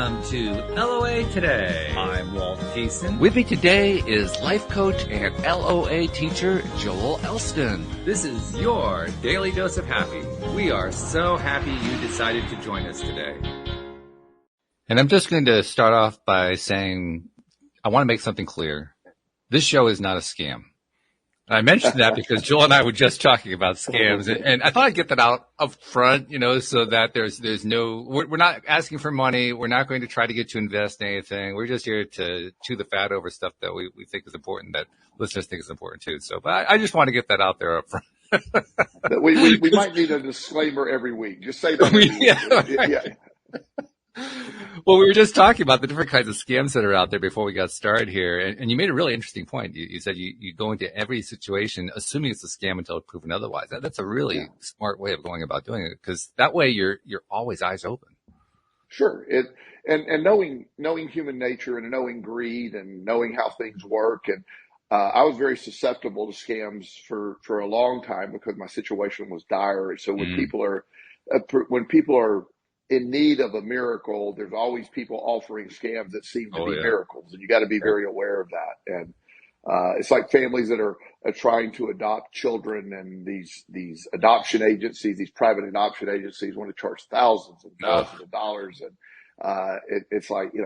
Welcome to LOA Today. I'm Walt Thiessen. With me today is life coach and LOA teacher Joel Elston. This is your daily dose of happy. We are so happy you decided to join us today. And I'm just going to start off by saying I want to make something clear. This show is not a scam. I mentioned that because Joel and I were just talking about scams, and I thought I'd get that out up front, so that there's no, we're not asking for money. We're not going to try to get you to invest in anything. We're just here to chew the fat over stuff that we think is important, that listeners think is important too. So, but I just want to get that out there up front. we might need a disclaimer every week. Just say that. Yeah. Well, we were just talking about the different kinds of scams that are out there before we got started here. And you made a really interesting point. You said you go into every situation assuming it's a scam until it's proven otherwise. That's a really smart way of going about doing it, because that way you're always eyes open. Sure. And knowing human nature and knowing greed and knowing how things work. And I was very susceptible to scams for a long time because my situation was dire. So when people are in need of a miracle, there's always people offering scams that seem to be miracles, and you got to be very aware of that. And it's like families that are trying to adopt children, and these adoption agencies, these private adoption agencies, want to charge thousands and thousands of dollars, and it's like, we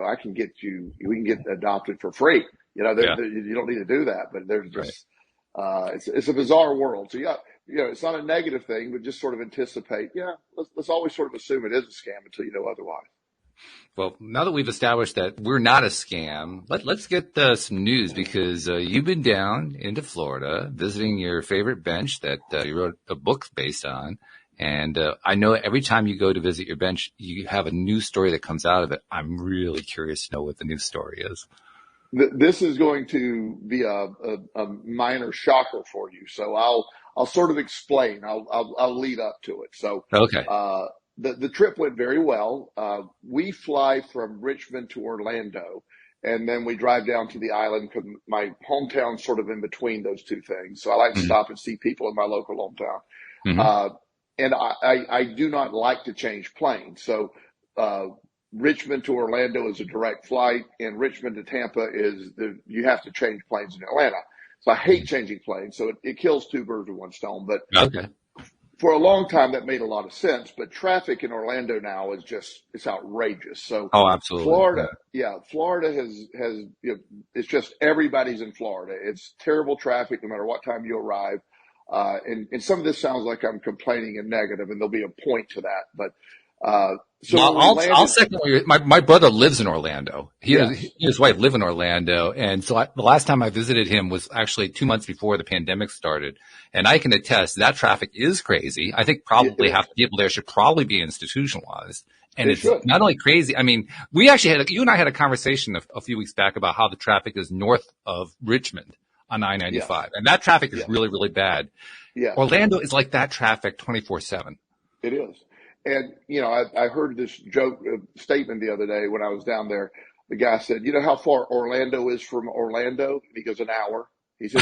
can get adopted for free. You don't need to do that, but there's just it's a bizarre world. So it's not a negative thing, but just sort of anticipate, let's always sort of assume it is a scam until you know otherwise. Well, now that we've established that we're not a scam, let's get some news, because you've been down into Florida visiting your favorite bench that you wrote a book based on. And I know every time you go to visit your bench, you have a new story that comes out of it. I'm really curious to know what the new story is. This is going to be a minor shocker for you. So I'll sort of explain. I'll lead up to it. So, okay. The trip went very well. We fly from Richmond to Orlando, and then we drive down to the island because my hometown's sort of in between those two things. So I like to stop and see people in my local hometown. And I do not like to change planes. So, Richmond to Orlando is a direct flight, and Richmond to Tampa you have to change planes in Atlanta. So I hate changing planes. So it kills two birds with one stone. But for a long time, that made a lot of sense. But traffic in Orlando now is it's outrageous. So absolutely. Florida has it's just everybody's in Florida. It's terrible traffic no matter what time you arrive. And some of this sounds like I'm complaining and negative, and there'll be a point to that. But so I'll second my brother lives in Orlando. He and his wife live in Orlando. And so the last time I visited him was actually 2 months before the pandemic started. And I can attest that traffic is crazy. I think probably half the people there should probably be institutionalized. And it's not only crazy. I mean, we actually you and I had a conversation a few weeks back about how the traffic is north of Richmond on I-95. And that traffic is really, really bad. Yeah. Orlando is like that traffic 24/7. It is. And, I heard this statement the other day when I was down there. The guy said, you know how far Orlando is from Orlando? And he goes, an hour. He said,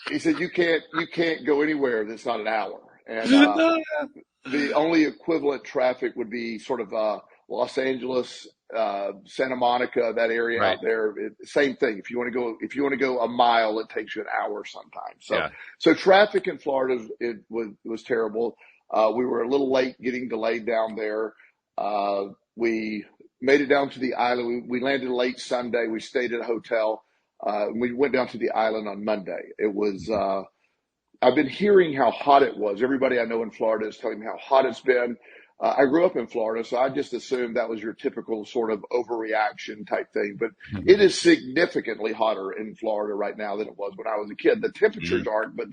he said, you can't go anywhere that's not an hour. And, the only equivalent traffic would be sort of, Los Angeles, Santa Monica, that area out there. Same thing. If you want to go a mile, it takes you an hour sometimes. So traffic in Florida, was terrible. We were a little late getting delayed down there. We made it down to the island. We landed late Sunday. We stayed at a hotel. We went down to the island on Monday. It was, I've been hearing how hot it was. Everybody I know in Florida is telling me how hot it's been. I grew up in Florida, so I just assumed that was your typical sort of overreaction type thing. But it is significantly hotter in Florida right now than it was when I was a kid. The temperatures aren't, but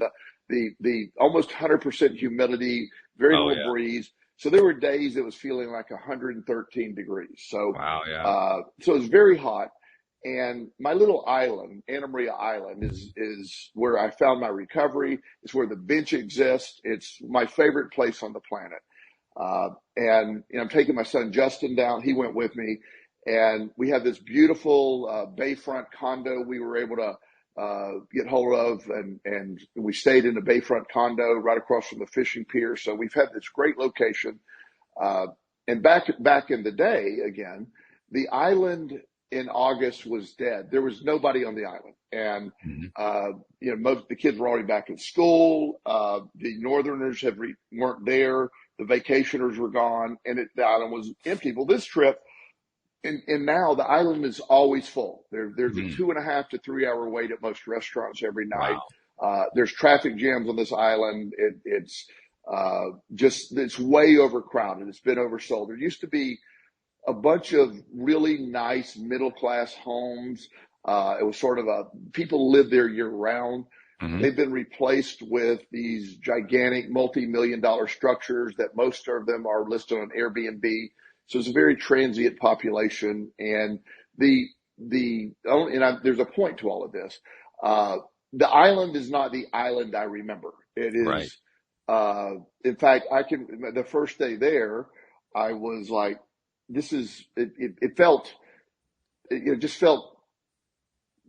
the almost 100% humidity, very little breeze. So there were days it was feeling like 113 degrees. So, so it was very hot. And my little island, Anna Maria Island, is where I found my recovery. It's where the bench exists. It's my favorite place on the planet. And I'm taking my son Justin down. He went with me, and we have this beautiful bayfront condo we were able to get hold of, and we stayed in a bayfront condo right across from the fishing pier. So we've had this great location. And back in the day, again, the island in August was dead. There was nobody on the island, and most the kids were already back in school. The Northerners weren't there. The vacationers were gone, and the island was empty. Well, this trip, and now the island is always full. There's a 2.5 to 3 hour wait at most restaurants every night. Wow. There's traffic jams on this island. It's way overcrowded. It's been oversold. There used to be a bunch of really nice middle class homes. It was sort of people live there year round. They've been replaced with these gigantic multi-million-dollar structures that most of them are listed on Airbnb. So it's a very transient population. And there's a point to all of this. The island is not the island I remember. It is, in fact, the first day there, I was like, it just felt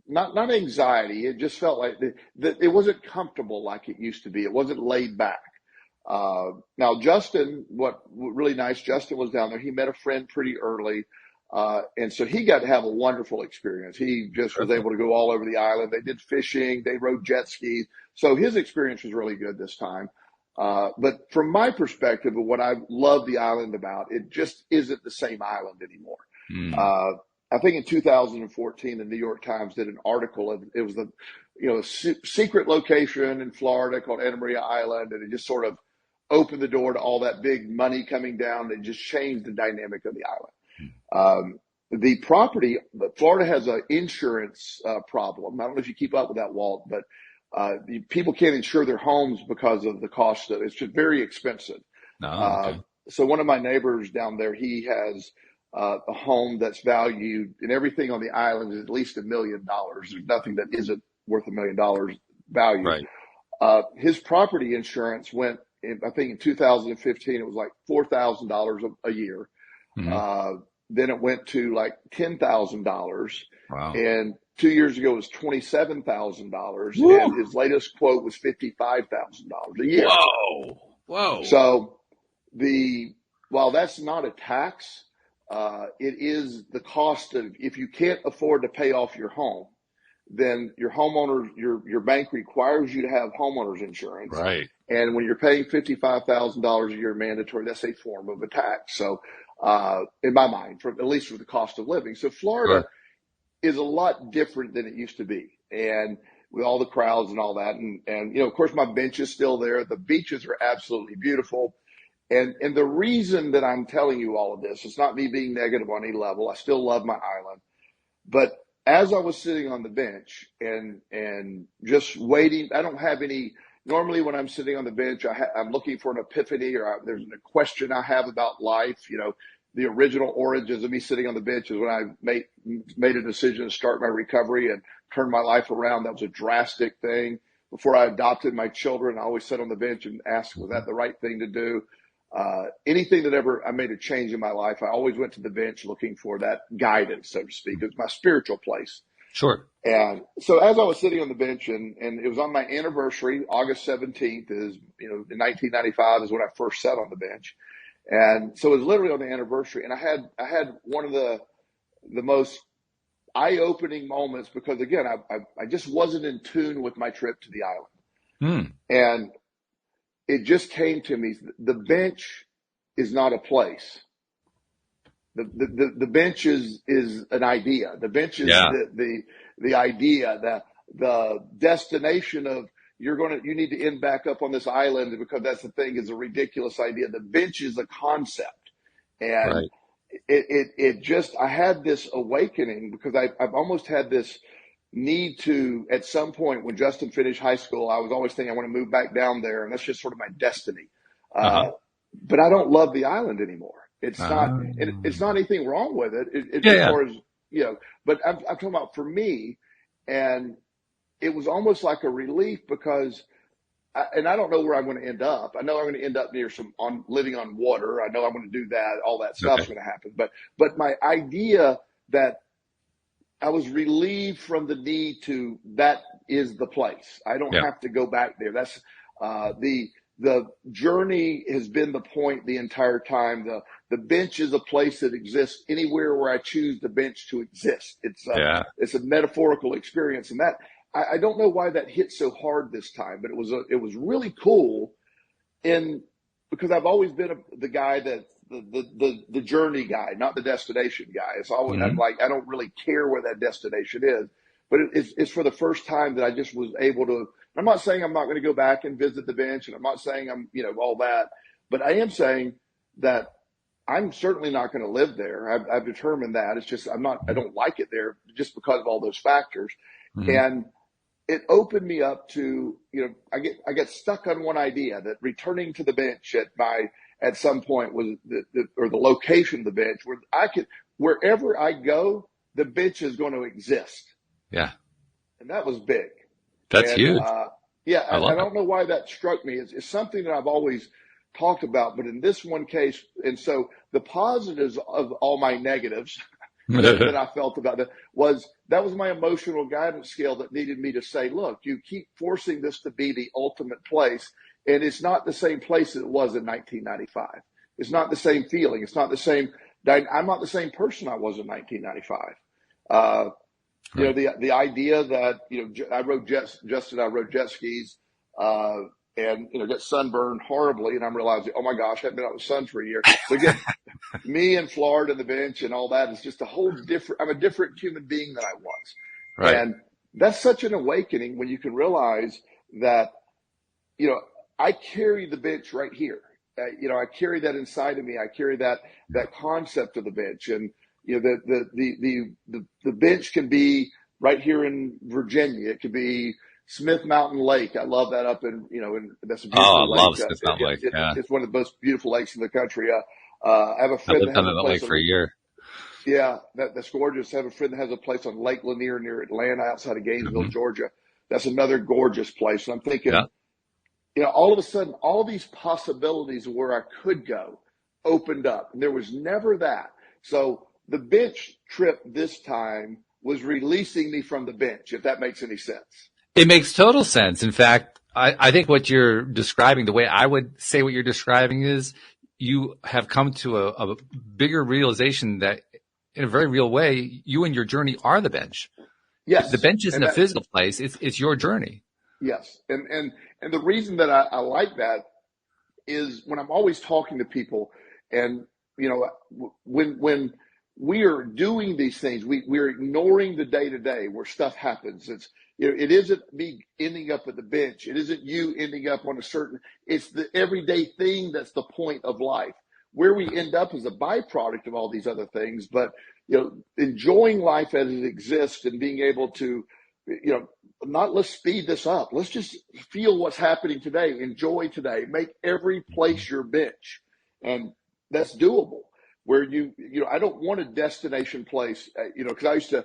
not anxiety. It just felt like it wasn't comfortable like it used to be. It wasn't laid back. Now Justin, what really nice, Justin was down there. He met a friend pretty early. And so he got to have a wonderful experience. He just was able to go all over the island. They did fishing. They rode jet skis. So his experience was really good this time. But from my perspective of what I love the island about, it just isn't the same island anymore. I think in 2014, the New York Times did an article. It was a secret location in Florida called Anna Maria Island. And it just sort of opened the door to all that big money coming down. It just changed the dynamic of the island. The property, Florida has an insurance problem. I don't know if you keep up with that, Walt, but people can't insure their homes because of the cost of it. It's just very expensive. Okay. So one of my neighbors down there, he has a home that's valued, and everything on the island is at least $1 million. There's nothing that isn't worth $1 million value. Right. His property insurance went, I think in 2015, it was like $4,000 a year. Then it went to like $10,000. Wow. And 2 years ago it was $27,000. And his latest quote was $55,000 a year. Whoa. So while that's not a tax, it is the cost of, if you can't afford to pay off your home, then your your bank requires you to have homeowners insurance. Right. And when you're paying $55,000 a year mandatory, that's a form of a tax. So, in my mind, at least for the cost of living. So Florida is a lot different than it used to be. And with all the crowds and all that. And of course, my bench is still there. The beaches are absolutely beautiful. And the reason that I'm telling you all of this, it's not me being negative on any level. I still love my island. But as I was sitting on the bench and just waiting, I don't have any, normally when I'm sitting on the bench, I'm looking for an epiphany or there's a question I have about life. The original origins of me sitting on the bench is when I made a decision to start my recovery and turn my life around. That was a drastic thing. Before I adopted my children, I always sat on the bench and asked, was that the right thing to do? Anything that ever I made a change in my life, I always went to the bench looking for that guidance, so to speak. It was my spiritual place. Sure. And so as I was sitting on the bench and it was on my anniversary, August 17th is, in 1995 is when I first sat on the bench. And so it was literally on the anniversary. And I had one of the most eye-opening moments because again, I just wasn't in tune with my trip to the island. And it just came to me, the bench is not a place. The bench is an idea. The bench is the idea, that the destination of you need to end back up on this island because that's the thing, is a ridiculous idea. The bench is a concept. And it just, I had this awakening because I've almost had this need to, at some point when Justin finished high school, I was always thinking I want to move back down there, and that's just sort of my destiny. But I don't love the island anymore. It's not anything wrong with it. As far as, but I'm talking about for me, and it was almost like a relief because, I don't know where I'm going to end up. I know I'm going to end up near living on water. I know I'm going to do that. All that stuff's going to happen. But my idea that I was relieved from the need that is the place. I don't have to go back there. That's the journey has been the point the entire time. The bench is a place that exists anywhere where I choose the bench to exist. It's a metaphorical experience, and that I don't know why that hit so hard this time, but it was really cool, because I've always been the guy that the journey guy, not the destination guy. It's always I'm like, I don't really care where that destination is, but it's for the first time that I just was able to. I'm not saying I'm not going to go back and visit the bench, and I'm not saying I'm all that, but I am saying that I'm certainly not going to live there. I've determined that. It's just I don't like it there just because of all those factors, and it opened me up to, I get stuck on one idea that returning to the bench at some point was the location of the bench where wherever I go, the bench is going to exist. Yeah. And that was big. That's huge. I don't know why that struck me. It's something that I've always talked about, but in this one case, and so the positives of all my negatives that I felt about that was my emotional guidance scale that needed me to say, look, you keep forcing this to be the ultimate place, and it's not the same place that it was in 1995. It's not the same feeling. It's not the same. I'm not the same person I was in 1995. Right. The idea that I rode jet skis, and get sunburned horribly, and I'm realizing, oh my gosh, I haven't been out in the sun for a year. So again, me and Florida and the bench and all that is just a whole different. I'm a different human being than I was, right. And that's such an awakening when you can realize that I carry the bench right here. I carry that inside of me. I carry that concept of the bench, and the bench can be right here in Virginia. It could be Smith Mountain Lake. I love that up in that's a beautiful lake. I love Smith Mountain Lake. It's one of the most beautiful lakes in the country. I have a friend that has a place for a year. Yeah, that's gorgeous. I have a friend that has a place on Lake Lanier near Atlanta, outside of Gainesville, Georgia. That's another gorgeous place. And I'm thinking, all of a sudden, all these possibilities of where I could go opened up, and there was never that. So the bench trip this time was releasing me from the bench, if that makes any sense. It makes total sense. In fact, I think what you're describing, the way I would say what you're describing is you have come to a bigger realization that in a very real way, you and your journey are the bench. Yes. The bench isn't a physical place. It's your journey. Yes. And the reason that I like that is when I'm always talking to people, and, when we are doing these things, we're ignoring the day to day where stuff happens. It isn't me ending up at the bench. It isn't you ending up on it's the everyday thing that's the point of life. Where we end up is a byproduct of all these other things, but, enjoying life as it exists and being able to, let's speed this up. Let's just feel what's happening today. Enjoy today. Make every place your bench. And that's doable. Where I don't want a destination place, because I used to,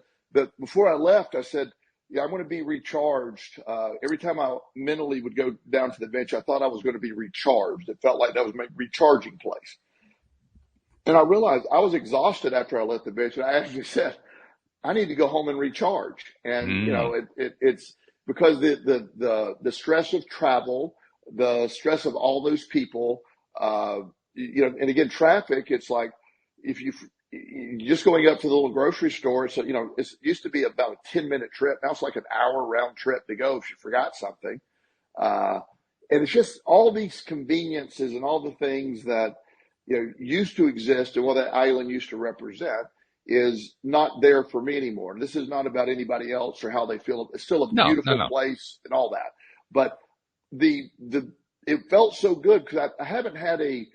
before I left, I said, I want to be recharged. Every time I mentally would go down to the bench, I thought I was going to be recharged. It felt like that was my recharging place. And I realized I was exhausted after I left the bench. And I actually said, I need to go home and recharge. And, it's because the stress of travel, the stress of all those people, and again, traffic, it's like, if you just going up to the little grocery store, so, it used to be about a 10-minute trip. Now it's like an hour round trip to go if you forgot something. And it's just all these conveniences and all the things that, used to exist and what that island used to represent is not there for me anymore. This is not about anybody else or how they feel. It's still a beautiful place and all that. But it felt so good because I haven't had a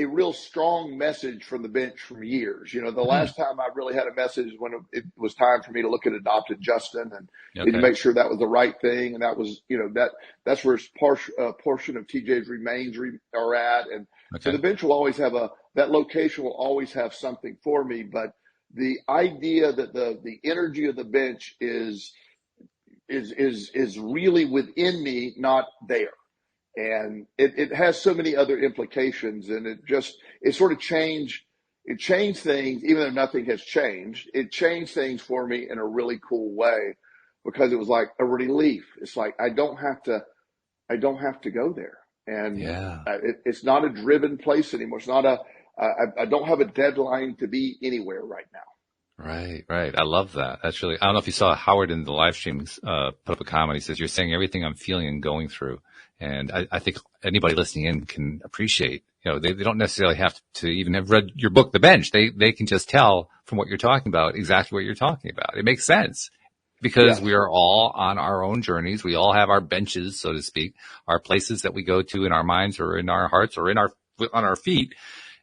real strong message from the bench for years. The last time I really had a message when it was time for me to look at adopted Justin and to make sure that was the right thing. And that was, that's where a portion of TJ's remains are at. And so the bench will always have that location will always have something for me. But the idea that the energy of the bench is really within me, not there. And it has so many other implications, and it sort of changed things, even though nothing has changed. It changed things for me in a really cool way because it was like a relief. It's like, I don't have to go there. And Yeah. it's not a driven place anymore. It's not I don't have a deadline to be anywhere right now. Right, right. I love that. That's really, I don't know if you saw Howard in the live stream, put up a comment. He says, you're saying everything I'm feeling and going through. And I think anybody listening in can appreciate, they don't necessarily have to even have read your book, The Bench. They can just tell from what you're talking about exactly what you're talking about. It makes sense because we are all on our own journeys. We all have our benches, so to speak, our places that we go to in our minds or in our hearts or on our feet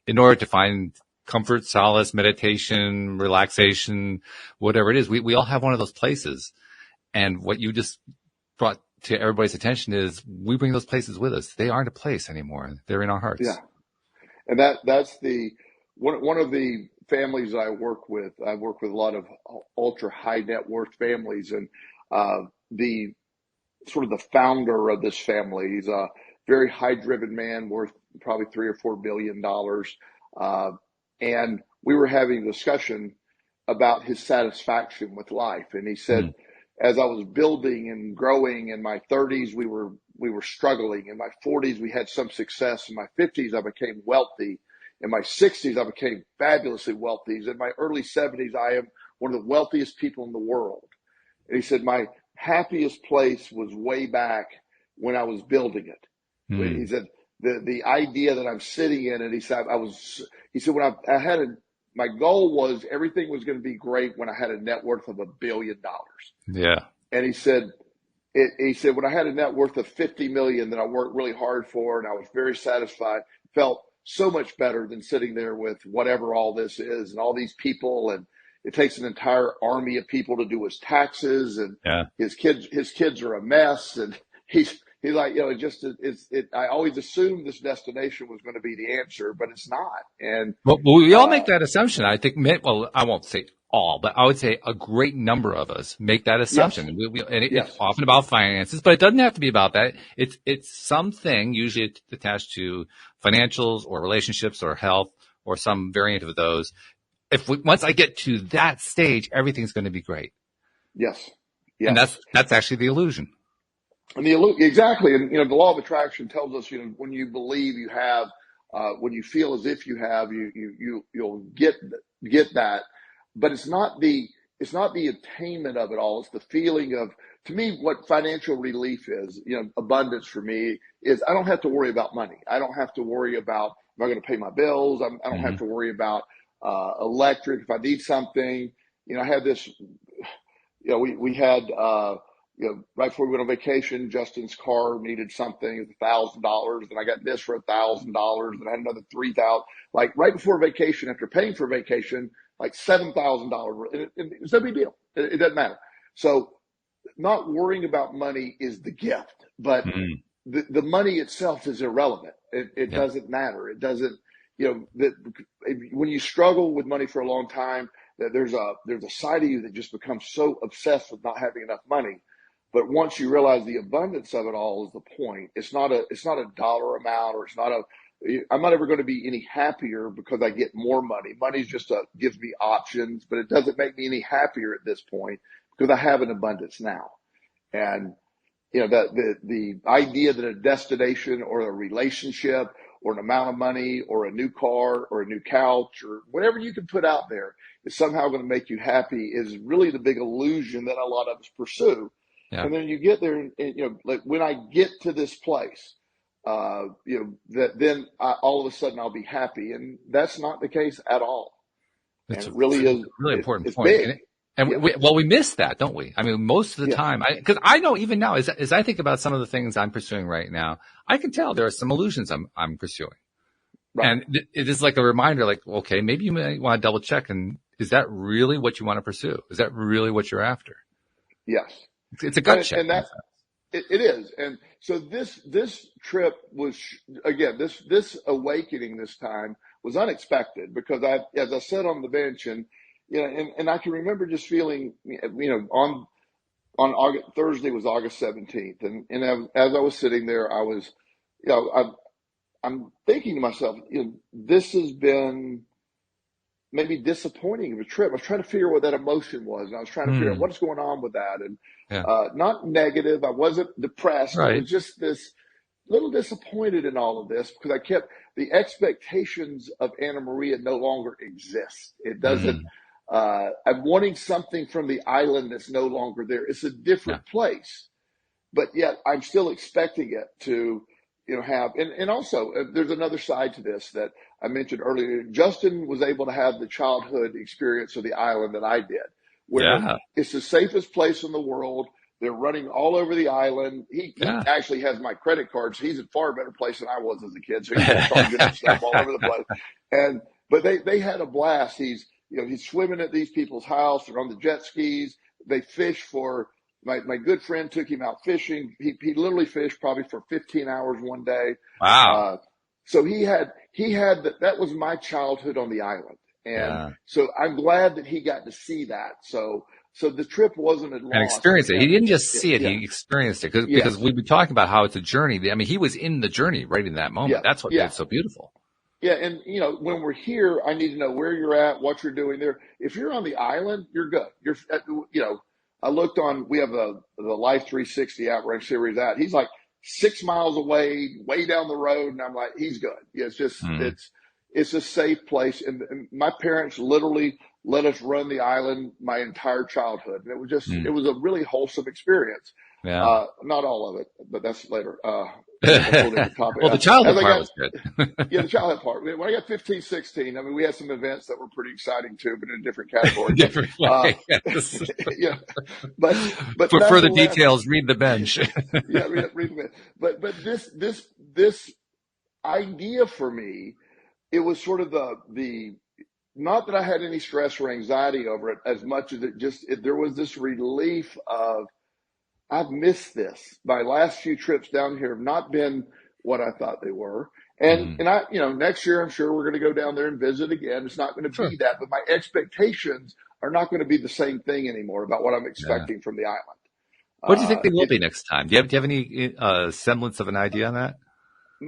in order to find comfort, solace, meditation, relaxation, whatever it is. We all have one of those places. And what you just brought to everybody's attention is we bring those places with us. They aren't a place anymore. They're in our hearts. Yeah. And that's one of the families I work with. I work with a lot of ultra high net worth families, and the sort of the founder of this family, he's a very high driven man worth probably $3 or $4 billion. And we were having a discussion about his satisfaction with life. And he said, as I was building and growing in my 30s, we were struggling. In my 40s, we had some success. In my 50s, I became wealthy. In my 60s, I became fabulously wealthy. In my early 70s, I am one of the wealthiest people in the world. And he said, my happiest place was way back when I was building it. He said, the idea that I'm sitting in it, he said, when I had my goal was everything was going to be great when I had a net worth of $1 billion. Yeah. And he said, when I had a net worth of 50 million that I worked really hard for and I was very satisfied, felt so much better than sitting there with whatever all this is and all these people. And it takes an entire army of people to do his taxes, and his kids are a mess. And he's like, I always assumed this destination was going to be the answer, but it's not. And well, we all make that assumption. I think, well, I won't say all, but I would say a great number of us make that assumption. Yes. It's often about finances, but it doesn't have to be about that. It's something usually attached to financials or relationships or health or some variant of those. Once I get to that stage, everything's going to be great. Yes. And that's actually the illusion. And exactly. And, the law of attraction tells us, when you believe you have, when you feel as if you have, you'll get that. But it's not the attainment of it all. It's the feeling of, to me, what financial relief is, abundance for me is I don't have to worry about money. I don't have to worry about, am I going to pay my bills? I don't have to worry about, electric. If I need something, I had this, we had, right before we went on vacation, Justin's car needed something. It was $1,000. And I got this for $1,000. And I had another $3,000. Like right before vacation, after paying for vacation, like $7,000. It's no big deal. It doesn't matter. So not worrying about money is the gift, but the money itself is irrelevant. It doesn't matter. It doesn't, when you struggle with money for a long time, that there's a side of you that just becomes so obsessed with not having enough money. But once you realize the abundance of it all is the point. It's not a dollar amount, or I'm not ever going to be any happier because I get more money. Money's just gives me options, but it doesn't make me any happier at this point because I have an abundance now. And, the idea that a destination or a relationship or an amount of money or a new car or a new couch or whatever you can put out there is somehow going to make you happy is really the big illusion that a lot of us pursue. Yeah. And then you get there and like when I get to this place, then all of a sudden I'll be happy. And that's not the case at all. It's and it really is a really important it's point. Big. And we miss that, don't we? I mean, most of the time, because I know even now, as I think about some of the things I'm pursuing right now, I can tell there are some illusions I'm pursuing. Right. And it is like a reminder, like, okay, maybe you may want to double check. And is that really what you want to pursue? Is that really what you're after? Yes. It's a gut check. And it is. And so this trip was, again, this awakening this time was unexpected because as I said on the bench and I can remember just feeling, on August, Thursday was August 17th. And as I was sitting there, I was, I'm thinking to myself, this has been maybe disappointing of a trip. I was trying to figure out what that emotion was. And I was trying to figure out what's going on with that. And not negative. I wasn't depressed. Right. It was just this, little disappointed in all of this because the expectations of Anna Maria no longer exist. It doesn't. Mm. I'm wanting something from the island that's no longer there. It's a Yeah. different place, but yet I'm still expecting it to, have. And also, there's another side to this that I mentioned earlier. Justin was able to have the childhood experience of the island that I did, where Yeah. it's the safest place in the world. They're running all over the island. He Yeah. actually has my credit cards. He's in far better place than I was as a kid, so he's charging up stuff all over the place. But they had a blast. He's swimming at these people's house. They're on the jet skis. They fish for my good friend took him out fishing. He literally fished probably for 15 hours one day. Wow. So he had that was my childhood on the island, and so I'm glad that he got to see that. So the trip wasn't a loss. And experience it. He didn't just see it; he experienced it. Because we've been talking about how it's a journey. I mean, he was in the journey right in that moment. Yeah. That's what made it so beautiful. Yeah, and when we're here, I need to know where you're at, what you're doing there. If you're on the island, you're good. I looked on. We have the Life 360 Outrank series out. He's like 6 miles away, way down the road, and I'm like, he's good. Yeah, it's just it's a safe place. And my parents literally let us run the island my entire childhood, and it was just it was a really wholesome experience. Yeah. Not all of it, but that's later. Well, the childhood part was good. Yeah, the childhood part. When I got 15, 16, I mean, we had some events that were pretty exciting too, but in a different category. Different way. Yes. Yeah, but for further details, read the bench. Yeah, read the bench. But this idea for me, it was sort of the not that I had any stress or anxiety over it as much as there was this relief of, I've missed this. My last few trips down here have not been what I thought they were. And I, next year, I'm sure we're going to go down there and visit again. It's not going to be that, but my expectations are not going to be the same thing anymore about what I'm expecting from the island. What do you think they will be next time? Do you have any semblance of an idea on that?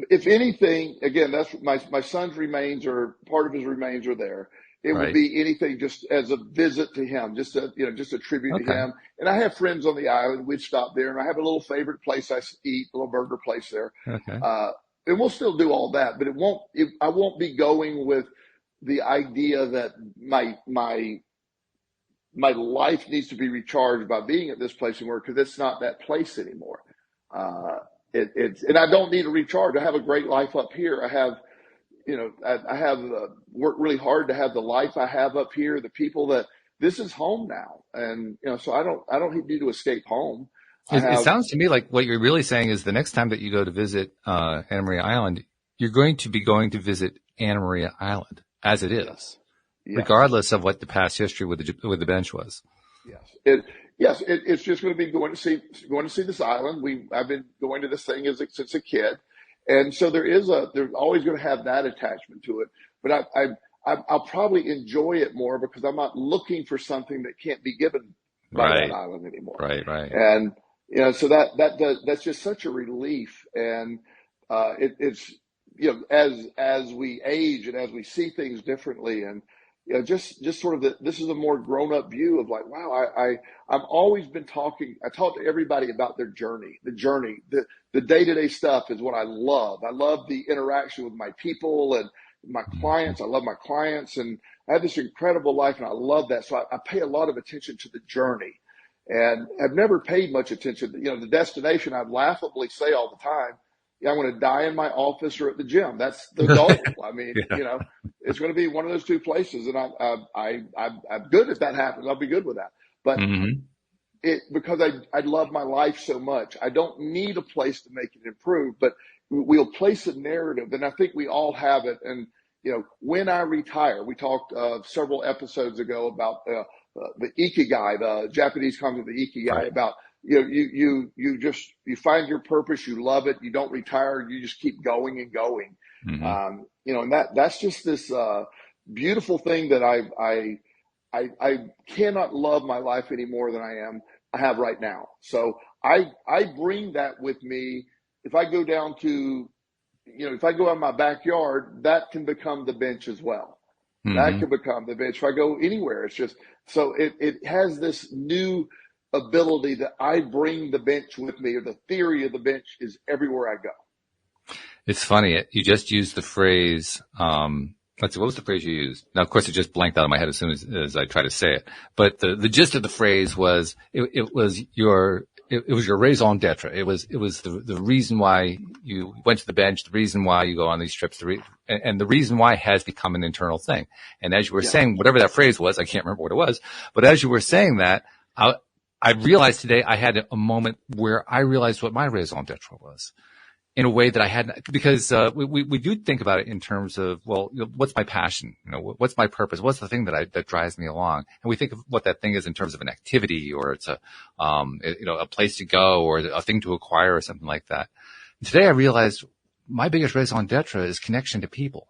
If anything, again, that's my son's remains, or part of his remains are there. It would be anything just as a visit to him, just a tribute to him. And I have friends on the island. We'd stop there, and I have a little favorite place I eat, a little burger place there. Okay. And we'll still do all that, but I won't be going with the idea that my life needs to be recharged by being at this place anymore, because it's not that place anymore. And I don't need to recharge. I have a great life up here. I have worked really hard to have the life I have up here, the people that this is home now. And, so I don't need to escape home. It sounds to me like what you're really saying is the next time that you go to visit Anna Maria Island, you're going to be going to visit Anna Maria Island as it is, regardless of what the past history with the bench was. Yes. It's just going to be going to see this island. I've been going to this thing since a kid. And so there's always going to have that attachment to it, but I'll probably enjoy it more because I'm not looking for something that can't be given by that island anymore. Right. And, so that's just such a relief. And, it's, as we age and as we see things differently, and, just sort of this is a more grown up view of like, wow, I've always been I talk to everybody about their journey, the day-to-day stuff is what I love. I love the interaction with my people and my clients. I love my clients, and I have this incredible life, and I love that. So I pay a lot of attention to the journey, and I've never paid much attention to, the destination. I laughably say all the time, I'm going to die in my office or at the gym. That's the goal. I mean, it's going to be one of those two places. And I'm good if that happens. I'll be good with that. But because I love my life so much, I don't need a place to make it improve, but we'll place a narrative. And I think we all have it. And, when I retire, we talked several episodes ago about the ikigai, the Japanese concept, the ikigai, about, you find your purpose, you love it, you don't retire, you just keep going and going. And that's just this beautiful thing that I cannot love my life any more than I have right now. So I bring that with me. If I go down to, if I go out in my backyard, that can become the bench as well. That can become the bench. If I go anywhere, it's just, so it has this new ability that I bring the bench with me, or the theory of the bench is everywhere I go. It's funny. You just used the phrase, let's see, what was the phrase you used? Now, of course, it just blanked out of my head as soon as I try to say it. But the gist of the phrase was, it was your raison d'etre. It was the reason why you went to the bench, the reason why you go on these trips, and the reason why has become an internal thing. And as you were saying, whatever that phrase was, I can't remember what it was, but as you were saying that, I realized today I had a moment where I realized what my raison d'etre was. In a way that I hadn't, because we do think about it in terms of, well, what's my passion? What's my purpose? What's the thing that drives me along? And we think of what that thing is in terms of an activity, or it's a place to go, or a thing to acquire, or something like that. And today I realized my biggest raison d'etre is connection to people.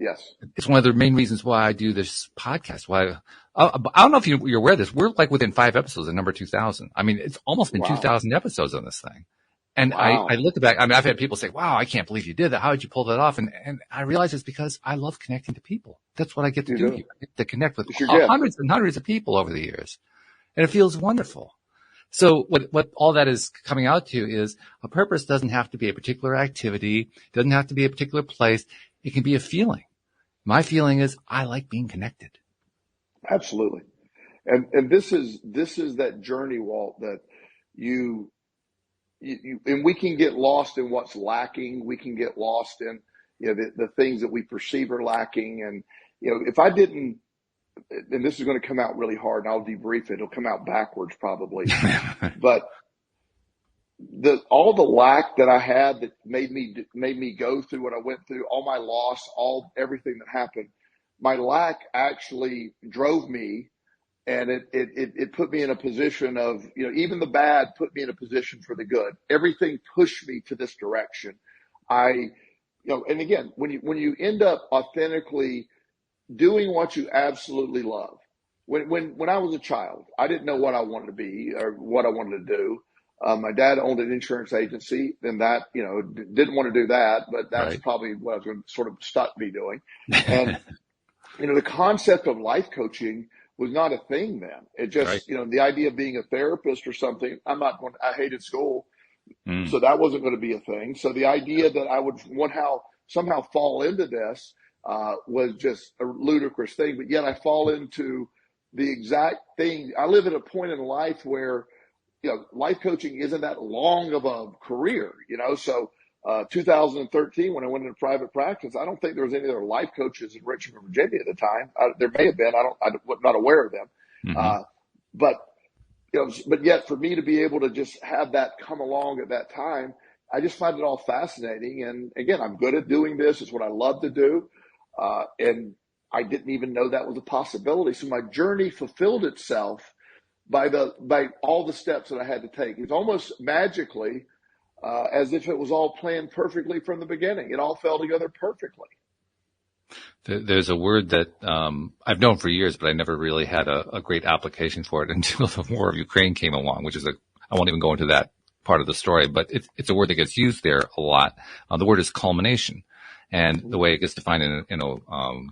Yes. It's one of the main reasons why I do this podcast. I don't know if you're aware of this. We're like within 5 episodes of number 2000. I mean, it's almost been 2000 episodes on this thing. And wow. I look back, I mean, I've had people say, wow, I can't believe you did that. How did you pull that off? And I realize it's because I love connecting to people. That's what I get to do here. I get to connect with hundreds and hundreds of people over the years. And it feels wonderful. So what all that is coming out to is a purpose doesn't have to be a particular activity, doesn't have to be a particular place. It can be a feeling. My feeling is I like being connected. Absolutely. And this is that journey, Walt, that you and we can get lost in what's lacking. We can get lost in, the things that we perceive are lacking. And, if I didn't, and this is going to come out really hard, and I'll debrief it. It'll come out backwards probably, but all the lack that I had that made me go through what I went through, all my loss, everything that happened, my lack actually drove me. And it put me in a position of, even the bad put me in a position for the good. Everything pushed me to this direction. And again, when you end up authentically doing what you absolutely love, when I was a child, I didn't know what I wanted to be or what I wanted to do. My dad owned an insurance agency, and that, didn't want to do that, but that's probably what I was going to sort of stuck me doing. And, the concept of life coaching was not a thing then. It just, the idea of being a therapist or something, I hated school. So that wasn't going to be a thing. So the idea that I would somehow fall into this, was just a ludicrous thing, but yet I fall into the exact thing. I live at a point in life where, life coaching isn't that long of a career, so 2013, when I went into private practice, I don't think there was any other life coaches in Richmond, Virginia at the time. There may have been. I'm not aware of them. Mm-hmm. But yet for me to be able to just have that come along at that time, I just find it all fascinating. And again, I'm good at doing this. It's what I love to do. And I didn't even know that was a possibility. So my journey fulfilled itself by all the steps that I had to take. It's almost magically, as if it was all planned perfectly from the beginning. It all fell together perfectly. There's a word that I've known for years, but I never really had a great application for it until the war of Ukraine came along, which is I won't even go into that part of the story, but it's a word that gets used there a lot. The word is culmination. And the way it gets defined in a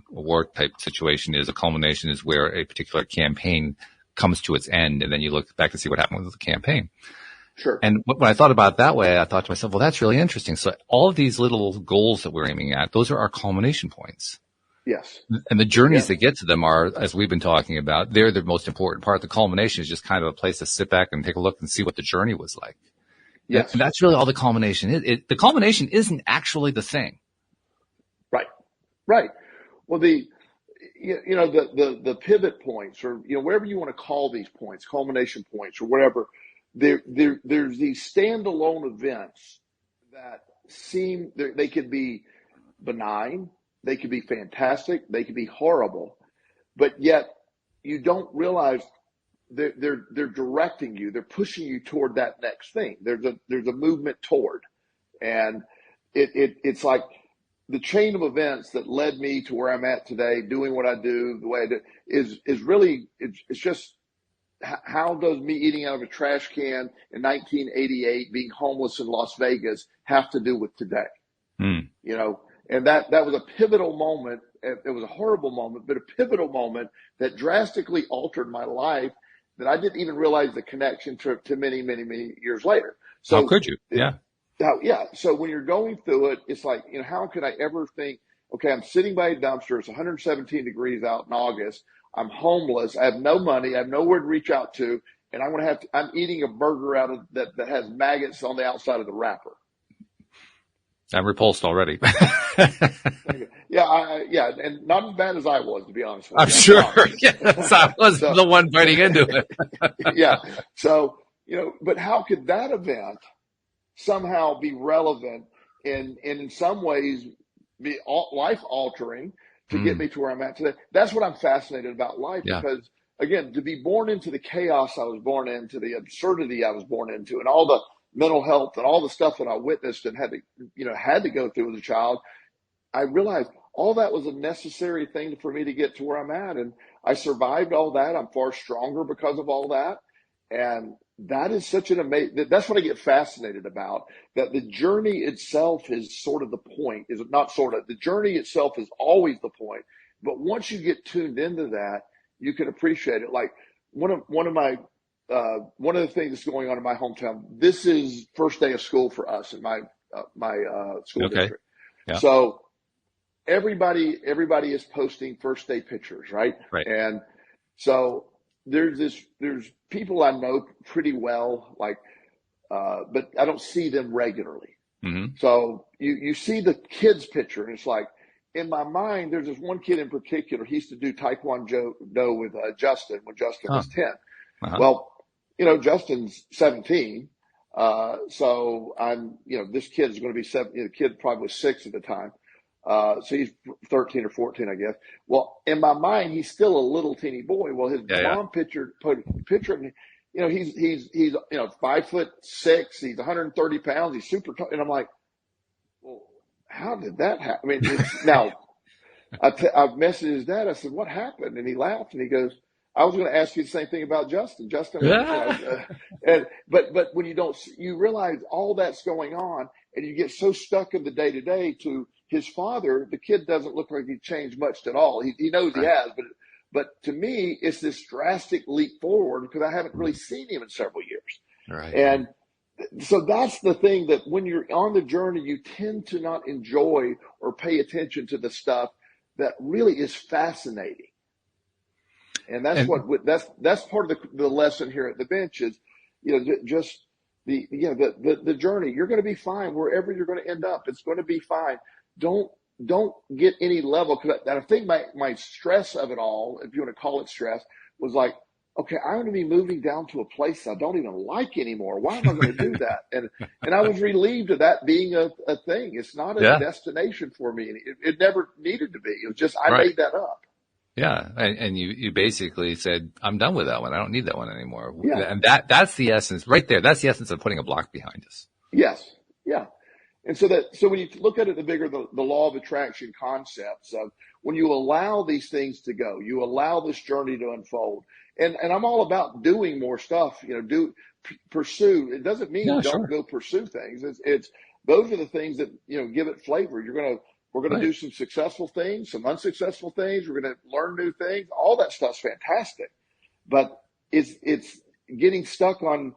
war type situation is a culmination is where a particular campaign comes to its end, and then you look back to see what happened with the campaign. Sure. And when I thought about it that way, I thought to myself, well, that's really interesting. So all of these little goals that we're aiming at, those are our culmination points. Yes. And the journeys that get to them are, as we've been talking about, they're the most important part. The culmination is just kind of a place to sit back and take a look and see what the journey was like. Yes. And that's really all the culmination is. The culmination isn't actually the thing. Right. Well, the pivot points, or, wherever you want to call these points, culmination points or whatever, there's these standalone events that they could be benign, they could be fantastic, they could be horrible, but yet you don't realize they're directing you, they're pushing you toward that next thing. There's a movement toward, and it's like the chain of events that led me to where I'm at today, doing what I do the way I do, is really, it's just, how does me eating out of a trash can in 1988, being homeless in Las Vegas, have to do with today? And that was a pivotal moment. It was a horrible moment, but a pivotal moment that drastically altered my life, that I didn't even realize the connection to many, many, many years later. So how could you? Yeah. Yeah. So when you're going through it, it's like, how could I ever think, okay, I'm sitting by a dumpster. It's 117 degrees out in August. I'm homeless. I have no money. I have nowhere to reach out to. And I'm eating a burger out of that has maggots on the outside of the wrapper. I'm repulsed already. Yeah. And not as bad as I was, to be honest with you. I'm sure. Yes, I was the one biting into it. Yeah. So, but how could that event somehow be relevant and in some ways be life altering to get me to where I'm at today? That's what I'm fascinated about life, because again, to be born into the chaos I was born into, the absurdity I was born into, and all the mental health and all the stuff that I witnessed and had to go through as a child, I realized all that was a necessary thing for me to get to where I'm at. And I survived all that. I'm far stronger because of all that. And that is such an amazing, that's what I get fascinated about, that the journey itself is sort of the point, is not sort of, the journey itself is always the point. But once you get tuned into that, you can appreciate it. Like one of the things that's going on in my hometown, this is first day of school for us in my school district. Yeah. So everybody is posting first day pictures, right? Right. And so there's people I know pretty well, but I don't see them regularly. Mm-hmm. So you see the kids picture, and it's like, in my mind, there's this one kid in particular. He used to do Taekwondo with Justin when Justin was 10. Uh-huh. Well, Justin's 17. So I'm, this kid is going to be 7. The kid probably was 6 at the time. So he's 13 or 14, I guess. Well, in my mind, he's still a little teeny boy. Well, his mom put a picture of him. He's 5'6". He's 130 pounds. He's super tall. And I'm like, well, how did that happen? I mean, now I've messaged his dad. I said, what happened? And he laughed and he goes, I was going to ask you the same thing about Justin. But when you realize all that's going on, and you get so stuck in the day to day to his father, the kid doesn't look like he changed much at all. He knows he has, but to me, it's this drastic leap forward because I haven't really seen him in several years. Right. And so that's the thing, that when you're on the journey, you tend to not enjoy or pay attention to the stuff that really is fascinating. And that's part of the lesson here at the bench is, just the journey. You're going to be fine wherever you're going to end up. It's going to be fine. Don't get any level. Cause I think my stress of it all, if you want to call it stress, was like, okay, I'm going to be moving down to a place I don't even like anymore. Why am I going to do that? And I was relieved of that being a thing. It's not a destination for me. It never needed to be. It was just, I made that up. Yeah. And you basically said, I'm done with that one. I don't need that one anymore. Yeah. And that's the essence right there. That's the essence of putting a block behind us. Yes. Yeah. And so when you look at it, the law of attraction concepts of when you allow these things to go, you allow this journey to unfold. And I'm all about doing more stuff, pursue. It doesn't mean don't go pursue things. It's those are the things that, give it flavor. We're going to do some successful things, some unsuccessful things. We're going to learn new things. All that stuff's fantastic. But it's getting stuck on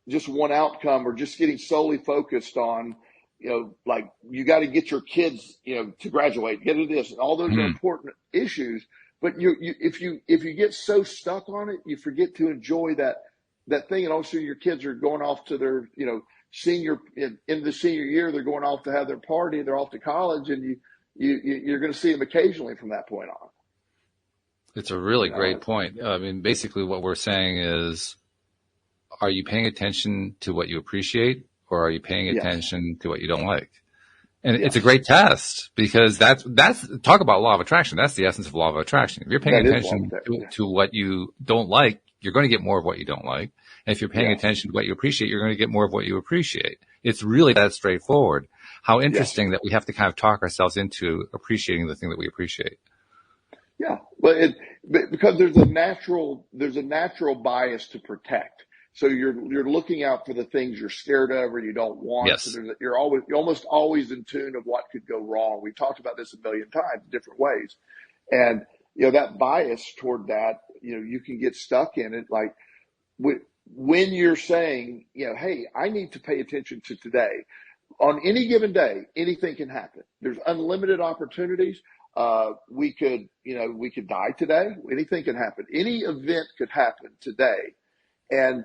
just one outcome, or just getting solely focused on, like you got to get your kids, to graduate, get into this, and all those are important issues. But if you get so stuck on it, you forget to enjoy that thing. And also your kids are going off to their, in the senior year, they're going off to have their party, they're off to college, and you're going to see them occasionally from that point on. It's a really great point. I mean, basically what we're saying is, are you paying attention to what you appreciate, or are you paying attention to what you don't like? And it's a great test, because that's talk about law of attraction. That's the essence of law of attraction. If you're paying attention to what you don't like, you're going to get more of what you don't like. And if you're paying attention to what you appreciate, you're going to get more of what you appreciate. It's really that straightforward. How interesting that we have to kind of talk ourselves into appreciating the thing that we appreciate. Yeah, because there's a natural bias to protect. So you're looking out for the things you're scared of or you don't want. Yes. So you're almost always in tune of what could go wrong. We've talked about this a million times in different ways. And, that bias toward that, you can get stuck in it. Like when you're saying, hey, I need to pay attention to today. on any given day, anything can happen. There's unlimited opportunities. We could die today. Anything can happen. Any event could happen today. And,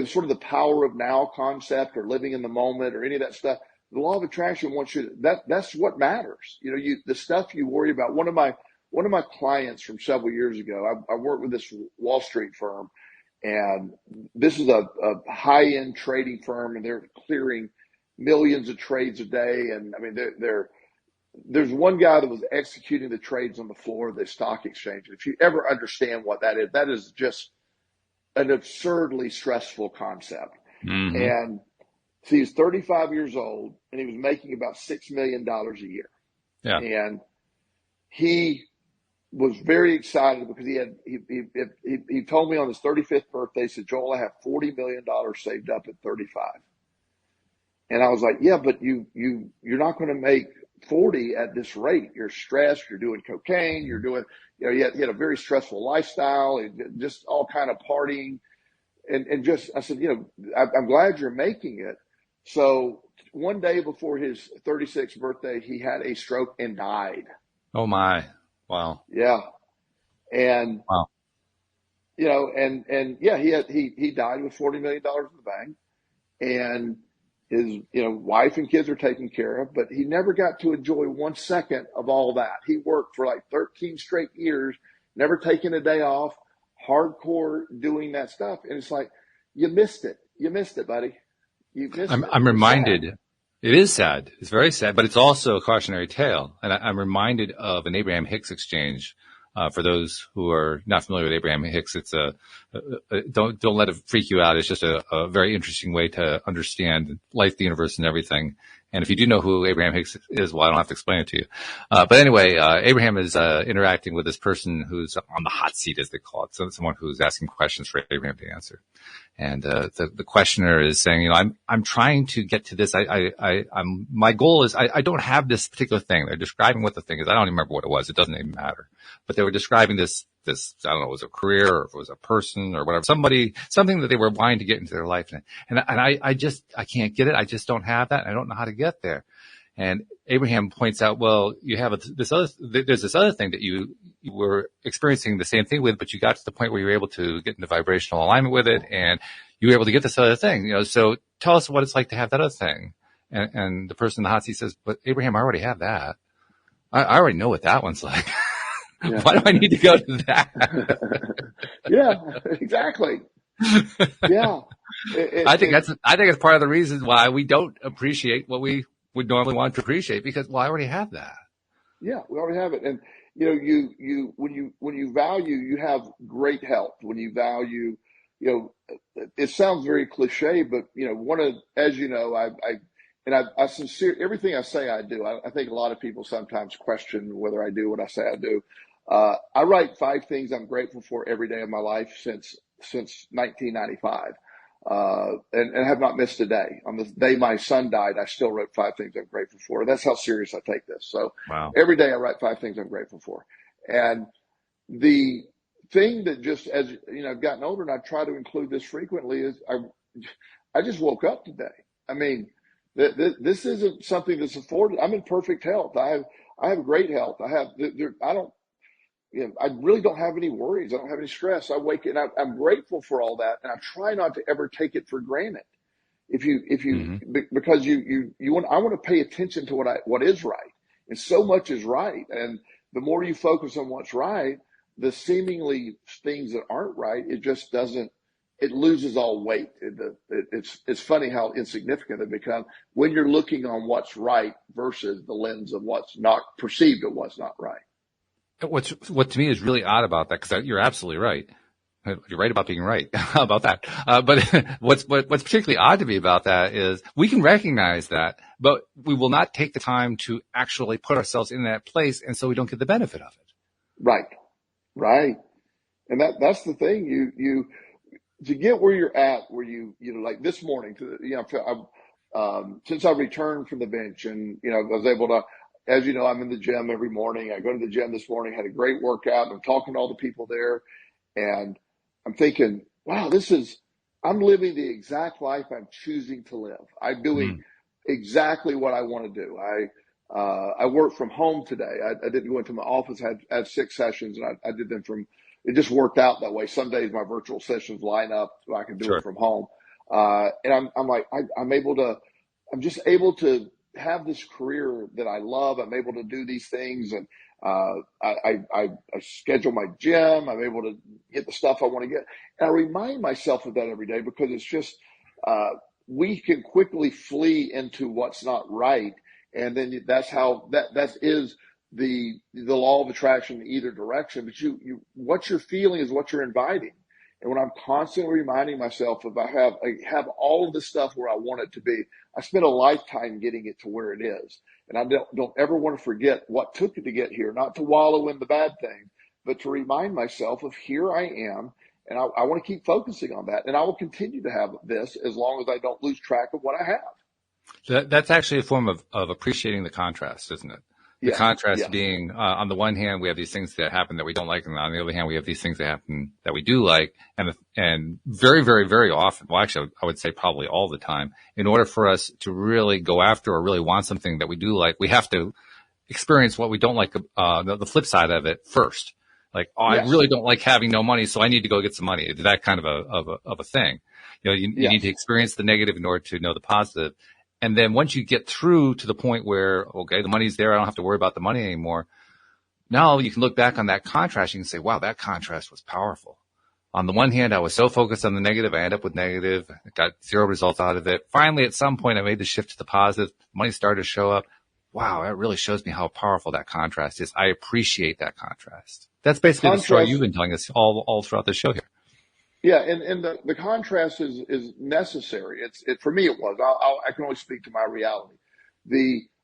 sort of the power of now concept or living in the moment or any of that stuff, the law of attraction wants you that's what matters. The stuff you worry about. One of my clients from several years ago, I worked with this Wall Street firm, and this is a high-end trading firm, and they're clearing millions of trades a day. And I mean, there's one guy that was executing the trades on the floor of the stock exchange. If you ever understand what that is just an absurdly stressful concept. Mm-hmm. And so he was 35 years old, and he was making about $6 million a year. Yeah. And he was very excited because he told me on his 35th birthday, he said, Joel, I have $40 million saved up at 35. And I was like, yeah, but you're not going to make 40 at this rate. You're stressed. You're doing cocaine. You're doing, he had a very stressful lifestyle, and just all kind of partying. And just, I said, I'm glad you're making it. So one day before his 36th birthday, he had a stroke and died. Oh my. Wow. Yeah. And, wow. He died with $40 million in the bank, and his, wife and kids are taken care of, but he never got to enjoy 1 second of all that. He worked for like 13 straight years, never taking a day off, hardcore doing that stuff. And it's like, you missed it. You missed it, buddy. You missed it. I'm reminded. Sad. It is sad. It's very sad, but it's also a cautionary tale. And I'm reminded of an Abraham Hicks exchange. For those who are not familiar with Abraham Hicks, it's don't let it freak you out. It's just a very interesting way to understand life, the universe, and everything. And if you do know who Abraham Hicks is, well, I don't have to explain it to you. But anyway, Abraham is interacting with this person who's on the hot seat, as they call it. So someone who's asking questions for Abraham to answer. And the questioner is saying, I'm trying to get to this. My goal is I don't have this particular thing. They're describing what the thing is. I don't even remember what it was. It doesn't even matter. But they were describing this, I don't know, it was a career or if it was a person or whatever, something that they were wanting to get into their life. And I can't get it. I just don't have that. I don't know how to get there. And Abraham points out, well, you have there's this other thing that you were experiencing the same thing with, but you got to the point where you were able to get into vibrational alignment with it, and you were able to get this other thing, so tell us what it's like to have that other thing. And the person in the hot seat says, but Abraham, I already have that. I already know what that one's like. Yeah. Why do I need to go to that? Yeah, exactly. Yeah. I think it's part of the reason why we don't appreciate what we would normally want to appreciate, because, well, I already have that. Yeah, we already have it. And, when you value, you have great health. When you value, it sounds very cliche, but, as you know, I everything I say I do. I think a lot of people sometimes question whether I do what I say I do. I write 5 things I'm grateful for every day of my life since 1995. And have not missed a day. On the day my son died, I still wrote 5 things I'm grateful for. That's how serious I take this. So wow. Every day I write 5 things I'm grateful for. And the thing that just, as I've gotten older and I try to include this frequently, is I just woke up today. I mean, this isn't something that's afforded. I'm in perfect health. I have great health. I really don't have any worries. I don't have any stress. I wake and I'm grateful for all that, and I try not to ever take it for granted. Because I want to pay attention to what is right, and so much is right. And the more you focus on what's right, the seemingly things that aren't right, it just doesn't. It loses all weight. It's funny how insignificant they become when you're looking on what's right versus the lens of what's not perceived of what's not right. What to me is really odd about that, because you're absolutely right. You're right about being right about that. But what's particularly odd to me about that is we can recognize that, but we will not take the time to actually put ourselves in that place, and so we don't get the benefit of it. Right. And that's the thing. You to get where you're at, where like this morning, since I returned from the bench, and I was able to. As you know, I'm in the gym every morning. I go to the gym this morning, had a great workout. I'm talking to all the people there, and I'm thinking, wow, I'm living the exact life I'm choosing to live. I'm doing exactly what I want to do. I work from home today. I didn't go into my office. I had 6 sessions, and I did them from. It just worked out that way. Some days my virtual sessions line up so I can do it Sure. from home. And I'm like I'm just able to have this career that I love. I'm able to do these things, and I schedule my gym. I'm able to get the stuff I want to get, and I remind myself of that every day because it's just we can quickly flee into what's not right, and then that's how that is the law of attraction in either direction. But you what you're feeling is what you're inviting. And when I'm constantly reminding myself of I have all of the stuff where I want it to be, I spent a lifetime getting it to where it is. And I don't ever want to forget what took it to get here, not to wallow in the bad things, but to remind myself of here I am. And I want to keep focusing on that. And I will continue to have this as long as I don't lose track of what I have. That's actually a form of appreciating the contrast, isn't it? The contrast yes. being, on the one hand, we have these things that happen that we don't like, and on the other hand, we have these things that happen that we do like, and very, very, very often, well, actually, I would say probably all the time, in order for us to really go after or really want something that we do like, we have to experience what we don't like, the flip side of it first. Like, I really don't like having no money, so I need to go get some money. It's that kind of a thing. You need to experience the negative in order to know the positive. And then once you get through to the point where, okay, the money's there, I don't have to worry about the money anymore. Now you can look back on that contrast. You can say, wow, that contrast was powerful. On the one hand, I was so focused on the negative. I ended up with negative. I got 0 results out of it. Finally, at some point, I made the shift to the positive. Money started to show up. Wow, that really shows me how powerful that contrast is. I appreciate that contrast. That's basically the story you've been telling us all throughout the show here. Yeah, and the contrast is necessary. For me it was. I can only speak to my reality.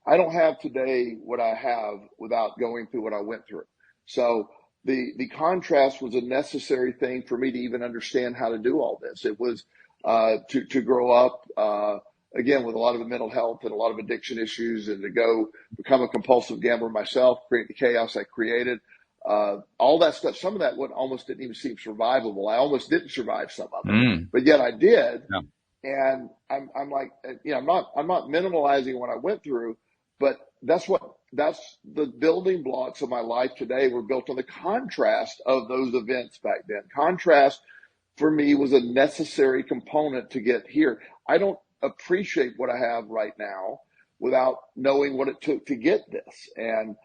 I don't have today what I have without going through what I went through. So the contrast was a necessary thing for me to even understand how to do all this. It was to grow up again with a lot of mental health and a lot of addiction issues, and to go become a compulsive gambler myself, create the chaos I created. All that stuff, some of that almost didn't even seem survivable. I almost didn't survive some of it, but yet I did. Yeah. And I'm like, I'm not minimalizing what I went through, but that's the building blocks of my life today were built on the contrast of those events back then. Contrast for me was a necessary component to get here. I don't appreciate what I have right now without knowing what it took to get this. And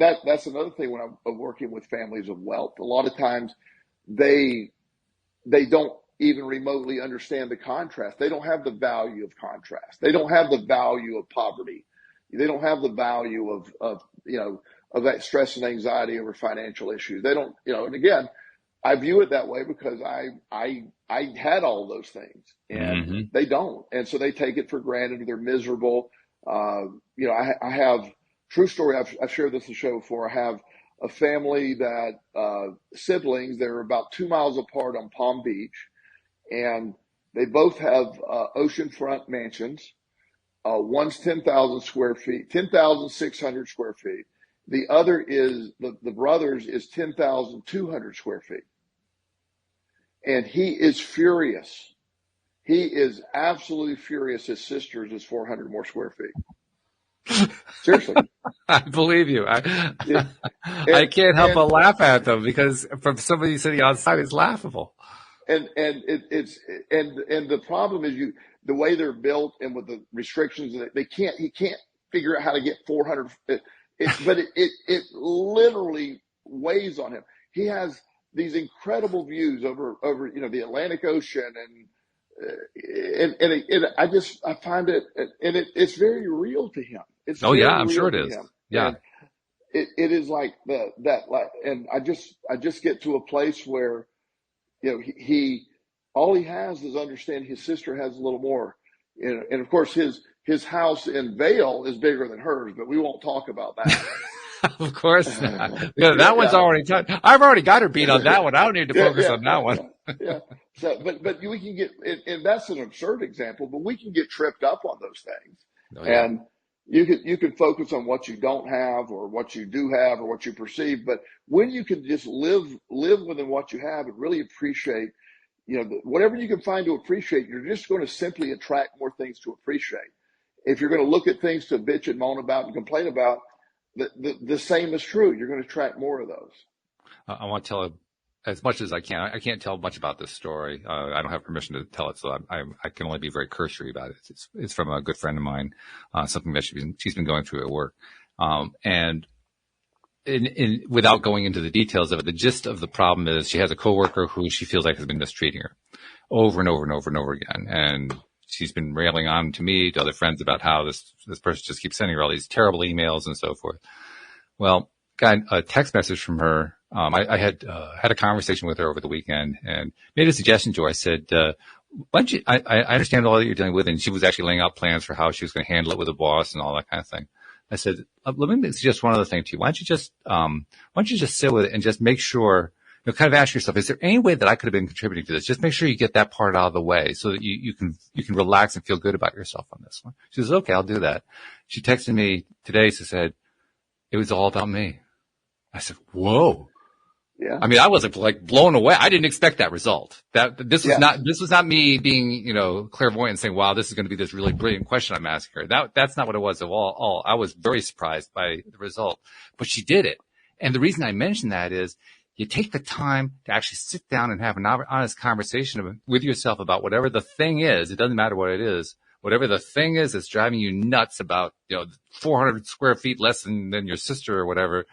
that's another thing when I'm working with families of wealth. A lot of times they don't even remotely understand the contrast. They don't have the value of contrast. They don't have the value of poverty. They don't have the value of that stress and anxiety over financial issues. They don't, and again, I view it that way because I had all those things, and they don't. And so they take it for granted. They're miserable. I have true story. I've shared this on the show before. I have a family that siblings. They're about 2 miles apart on Palm Beach, and they both have oceanfront mansions. One's 10,000 square feet, 10,600 square feet. The other is the brother's is 10,200 square feet, and he is furious. He is absolutely furious. His sister's is 400 more square feet. Seriously. I believe you. I can't help but laugh at them because from somebody sitting outside, it's laughable. And the problem is the way they're built and with the restrictions that he can't figure out how to get 400. But it literally weighs on him. He has these incredible views over the Atlantic Ocean, and I find it, and it's very real to him. I'm sure it is. Yeah. And it is like and I just get to a place where, he all he has is understanding his sister has a little more, and of course his house in Vail is bigger than hers, but we won't talk about that. Of course not. Yeah, that one's already done. I've already got her beat on that one. I don't need to focus on that one. Yeah. So, but we can get, and that's an absurd example, but we can get tripped up on those things. Oh, yeah. And you can focus on what you don't have or what you do have or what you perceive. But when you can just live within what you have and really appreciate, whatever you can find to appreciate, you're just going to simply attract more things to appreciate. If you're going to look at things to bitch and moan about and complain about, the same is true. You're going to attract more of those. I want to tell as much as I can. I can't tell much about this story. I don't have permission to tell it, so I can only be very cursory about it. It's from a good friend of mine, something that she's been going through at work. And without going into the details of it, the gist of the problem is she has a coworker who she feels like has been mistreating her over and over and over and over again. And she's been railing on to me, to other friends, about how this person just keeps sending her all these terrible emails and so forth. Well, got a text message from her. I had a conversation with her over the weekend and made a suggestion to her. I said, why don't you, I understand all that you're dealing with, and she was actually laying out plans for how she was going to handle it with the boss and all that kind of thing. I said, let me suggest one other thing to you. Why don't you just sit with it and just make sure, kind of ask yourself, is there any way that I could have been contributing to this? Just make sure you get that part out of the way so that you can relax and feel good about yourself on this one. She says, okay, I'll do that. She texted me today. She said, it was all about me. I said, whoa. Yeah. I mean, I was like blown away. I didn't expect that result. This was not me being, clairvoyant and saying, wow, this is going to be this really brilliant question I'm asking her. That's not what it was at all. I was very surprised by the result, but she did it. And the reason I mention that is you take the time to actually sit down and have an honest conversation with yourself about whatever the thing is. It doesn't matter what it is. Whatever the thing is that's driving you nuts about, 400 square feet less than your sister or whatever.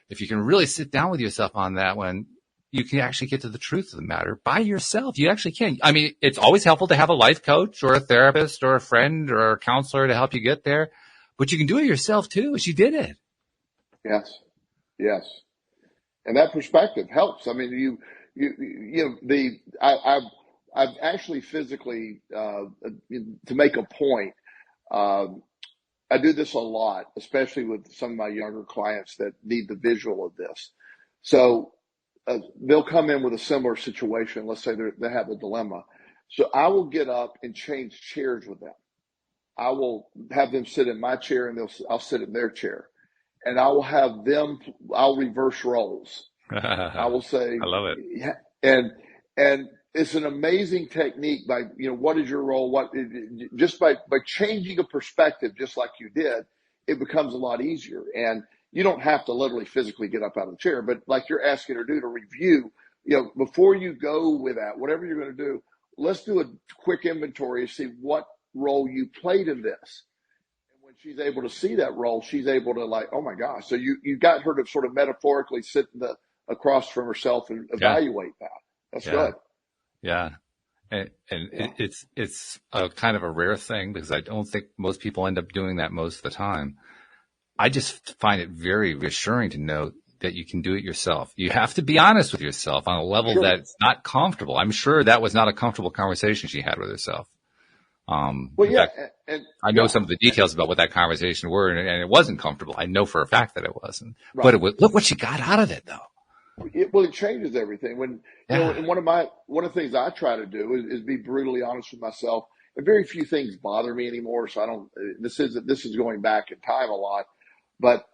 If you can really sit down with yourself on that one, you can actually get to the truth of the matter by yourself. You actually can. I mean, it's always helpful to have a life coach or a therapist or a friend or a counselor to help you get there, but you can do it yourself too. She did it. Yes. And that perspective helps. I mean, I've actually physically, to make a point, I do this a lot, especially with some of my younger clients that need the visual of this. So they'll come in with a similar situation. Let's say they have a dilemma. So I will get up and change chairs with them. I will have them sit in my chair and I'll sit in their chair. And I will have them, I'll reverse roles. I will say, I love it. Yeah, and it's an amazing technique by, what is your role? Just by changing a perspective, just like you did, it becomes a lot easier. And you don't have to literally physically get up out of the chair, but like you're asking her to do, to review, before you go with that, whatever you're going to do, let's do a quick inventory and see what role you played in this. And when she's able to see that role, she's able to oh my gosh. So you got her to sort of metaphorically sit across from herself and evaluate that. That's good. Yeah. And it's a kind of a rare thing because I don't think most people end up doing that most of the time. I just find it very reassuring to know that you can do it yourself. You have to be honest with yourself on a level that's not comfortable. I'm sure that was not a comfortable conversation she had with herself. I know some of the details about what that conversation were, and it wasn't comfortable. I know for a fact that it wasn't. Right. But look what she got out of it, though. It changes everything. When and one of the things I try to do is be brutally honest with myself. And very few things bother me anymore. So I don't. This is going back in time a lot, but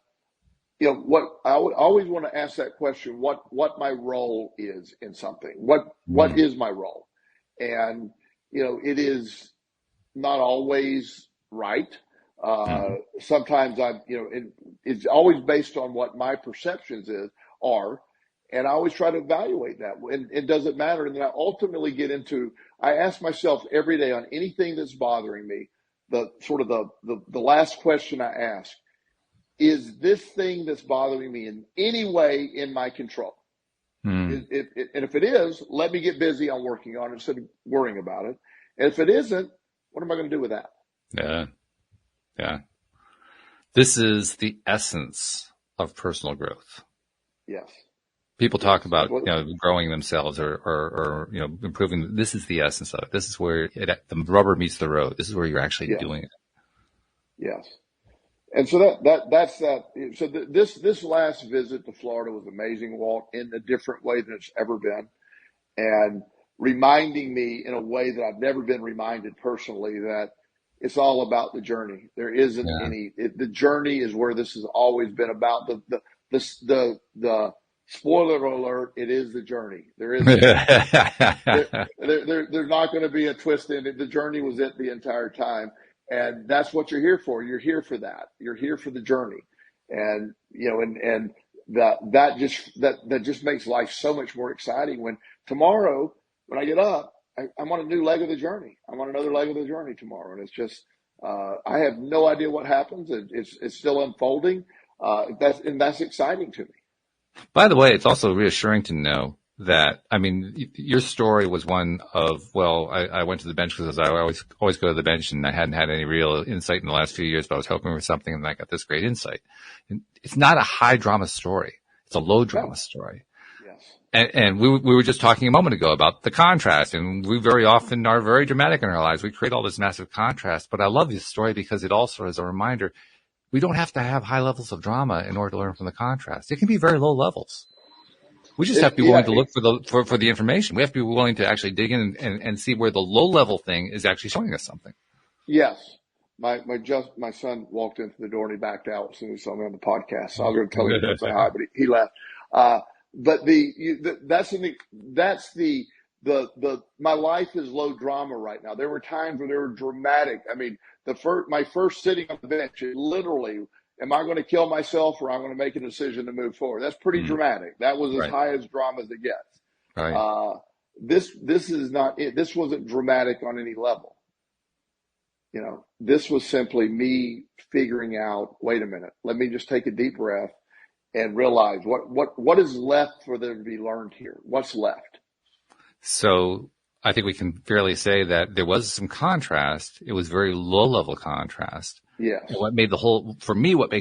what I would always want to ask that question: what my role is in something? What is my role? And it is not always right. Sometimes it's always based on what my perceptions are. And I always try to evaluate that. And it doesn't matter. And then I ultimately I ask myself every day on anything that's bothering me, the last question I ask, is this thing that's bothering me in any way in my control? And if it is, let me get busy on working on it instead of worrying about it. And if it isn't, what am I going to do with that? Yeah. This is the essence of personal growth. Yes. People talk about growing themselves or improving. This is the essence of it. This is where the rubber meets the road. This is where you're actually doing it. Yes, and so that's that. So this last visit to Florida was amazing, Walt, in a different way than it's ever been, and reminding me in a way that I've never been reminded personally that it's all about the journey. There isn't the journey is where this has always been about. The spoiler alert, it is the journey. There is there's not going to be a twist in it. The journey was it the entire time. And that's what you're here for. You're here for that. You're here for the journey. And, and that just makes life so much more exciting when tomorrow, when I get up, I'm on a new leg of the journey. I'm on another leg of the journey tomorrow. And it's just, I have no idea what happens. It's still unfolding. That's exciting to me. By the way, it's also reassuring to know that, I mean, your story was one of, well, I went to the bench because I always go to the bench, and I hadn't had any real insight in the last few years, but I was hoping for something, and I got this great insight. And it's not a high drama story. It's a low drama story. Yes. And we were just talking a moment ago about the contrast, and we very often are very dramatic in our lives. We create all this massive contrast, but I love this story because it also is a reminder we don't have to have high levels of drama in order to learn from the contrast. It can be very low levels. We just have to be willing to look for the information. We have to be willing to actually dig in and see where the low level thing is actually showing us something. Yes. My son walked into the door and he backed out as soon as he saw me on the podcast. So I was going to tell him to say hi, but he left. But my life is low drama right now. There were times where they were dramatic. I mean, my first sitting on the bench, it literally, am I going to kill myself or I'm going to make a decision to move forward? That's pretty dramatic. That was as high as drama as it gets. Right. This is not it. This wasn't dramatic on any level. This was simply me figuring out, wait a minute, let me just take a deep breath and realize what is left for there to be learned here. What's left? So I think we can fairly say that there was some contrast. It was very low level contrast. Yes. And what makes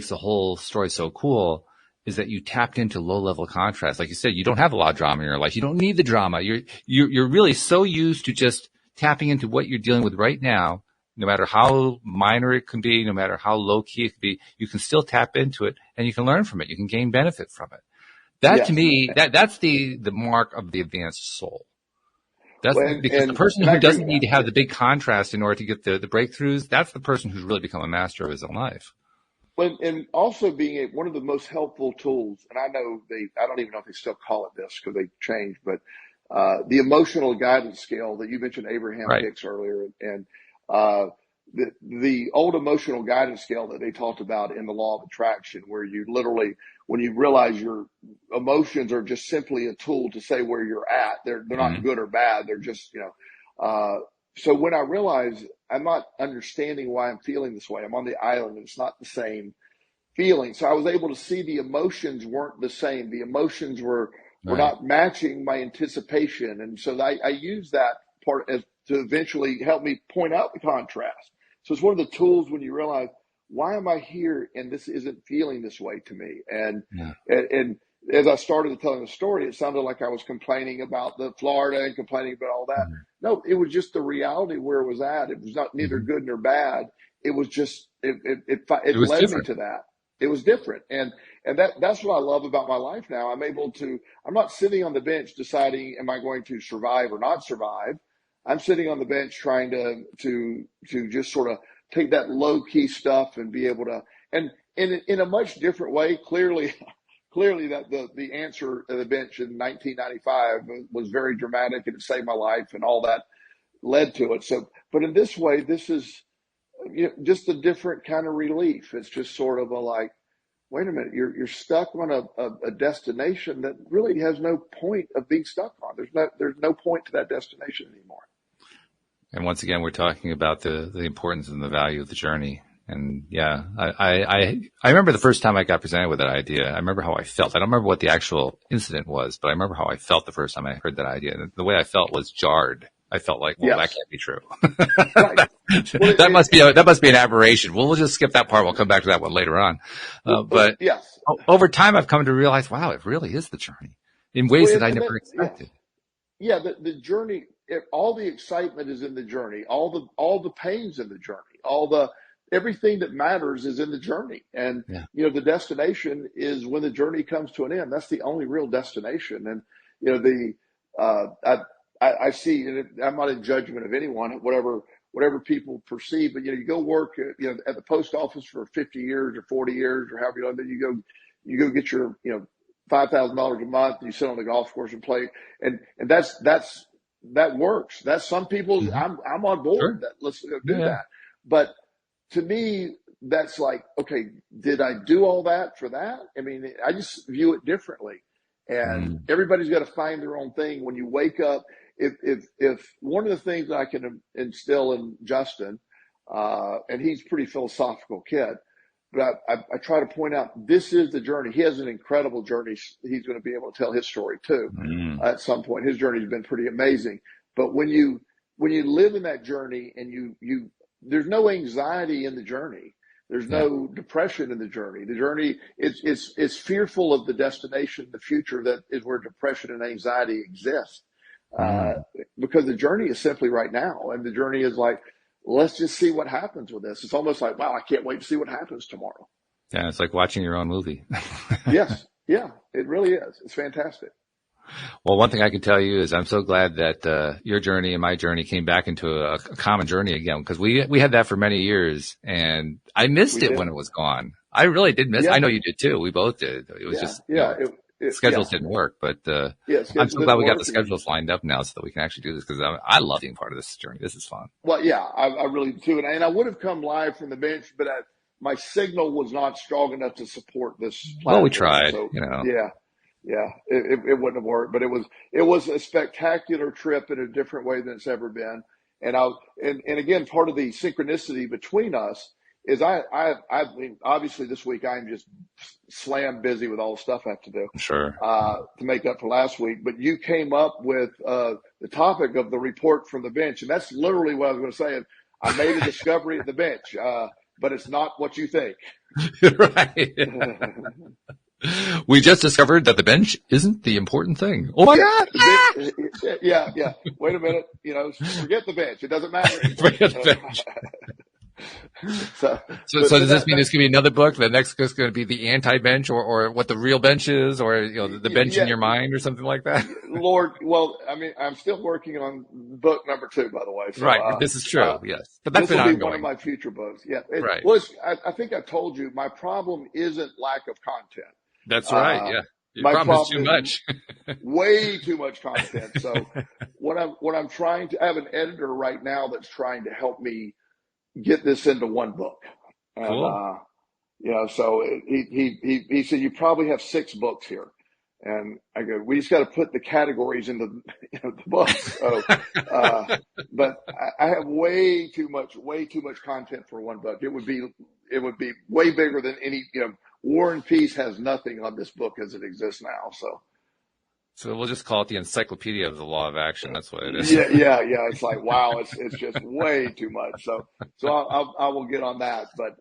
the whole story so cool is that you tapped into low level contrast. Like you said, you don't have a lot of drama in your life. You don't need the drama. You're really so used to just tapping into what you're dealing with right now, no matter how minor it can be, no matter how low key it can be, you can still tap into it and you can learn from it. You can gain benefit from it. That to me, that's the mark of the advanced soul. Because the person who doesn't need to have the big contrast in order to get the breakthroughs, that's the person who's really become a master of his own life. And also being one of the most helpful tools, and I don't even know if they still call it this because they changed, but the emotional guidance scale that you mentioned Abraham Hicks earlier, and the old emotional guidance scale that they talked about in the law of attraction, where you literally, when you realize your emotions are just simply a tool to say where you're at, they're not good or bad. They're just, so when I realize I'm not understanding why I'm feeling this way, I'm on the island and it's not the same feeling. So I was able to see the emotions weren't the same. The emotions were not matching my anticipation. And so I use that part to eventually help me point out the contrast. So it's one of the tools when you realize, why am I here and this isn't feeling this way to me? And as I started telling the story, it sounded like I was complaining about the Florida and complaining about all that. No, it was just the reality where it was at. It was not neither good nor bad. It was just, it led different. me to that. It was different. And that's what I love about my life now. I'm not sitting on the bench deciding, am I going to survive or not survive? I'm sitting on the bench trying to just sort of take that low key stuff and be able to, and in a much different way, clearly that the answer at the bench in 1995 was very dramatic and it saved my life and all that led to it. So, but in this way, this is just a different kind of relief. It's just sort of wait a minute, you're stuck on a destination that really has no point of being stuck on. There's no point to that destination anymore. And once again, we're talking about the importance and the value of the journey. And yeah, I remember the first time I got presented with that idea. I remember how I felt. I don't remember what the actual incident was, but I remember how I felt the first time I heard that idea. And the way I felt was jarred. I felt like, well, that can't be true. Right. That must be an aberration. We'll just skip that part. We'll come back to that one later on. But yes, over time, I've come to realize, wow, it really is the journey in ways that I never expected. Yeah, the journey. All the excitement is in the journey. All the pain's in the journey. Everything that matters is in the journey. And the destination is when the journey comes to an end. That's the only real destination. And I see, and I'm not in judgment of anyone, whatever people perceive, but you go work at the post office for 50 years or 40 years or however long, then you go get your $5,000 a month and you sit on the golf course and play, and that works. That's some people's. I'm on board. Sure. Let's do that. But to me, that's like, okay, did I do all that for that? I mean, I just view it differently. And everybody's got to find their own thing. When you wake up, if one of the things I can instill in Justin, and he's a pretty philosophical kid, but I try to point out this is the journey. He has an incredible journey. He's going to be able to tell his story too at some point. His journey has been pretty amazing. But when you live in that journey and you there's no anxiety in the journey. There's no depression in the journey. The journey is fearful of the destination, the future that is where depression and anxiety exist. Because the journey is simply right now. And the journey is like, let's just see what happens with this. It's almost like, wow, I can't wait to see what happens tomorrow. Yeah, it's like watching your own movie. Yes. Yeah, it really is. It's fantastic. Well, one thing I can tell you is I'm so glad that your journey and my journey came back into a common journey again, because we had that for many years, and I missed it when it was gone. I really did miss it. I know you did too. We both did. It was schedules didn't work, but I'm so glad we got the schedules lined up now so that we can actually do this, because I love being part of this journey. This is fun. Well, yeah, I really do. And I would have come live from the bench, but my signal was not strong enough to support this platform. Well, we tried, so, Yeah, it wouldn't have worked, but it was a spectacular trip in a different way than it's ever been. And again, part of the synchronicity between us is I mean, obviously this week I'm just slam busy with all the stuff I have to do. Sure. To make up for last week, but you came up with the topic of the report from the bench, and that's literally what I was going to say. I made a discovery at the bench, but it's not what you think. Right. We just discovered that the bench isn't the important thing. Oh my God! Yeah. Wait a minute. Forget the bench. It doesn't matter. Forget the bench. So does this mean there's going to be another book? The next book's going to be the anti-bench, or what the real bench is, or the bench in your mind, or something like that? Lord, well, I mean, I'm still working on book number 2, by the way. So, right, this is true. Yes, but that's been ongoing. One of my future books. Yeah, right. Well, I think I told you my problem isn't lack of content. That's right. Yeah. Your problem is too much. Way too much content. So what I'm trying to, I have an editor right now that's trying to help me get this into one book. And, cool. So he said, you probably have 6 books here. And I go, we just got to put the categories in the book. So, but I have way too much content for one book. It would be way bigger than any, War and Peace has nothing on this book as it exists now. So we'll just call it the Encyclopedia of the Law of Action. That's what it is. Yeah. It's like, wow, it's just way too much. So I will get on that, but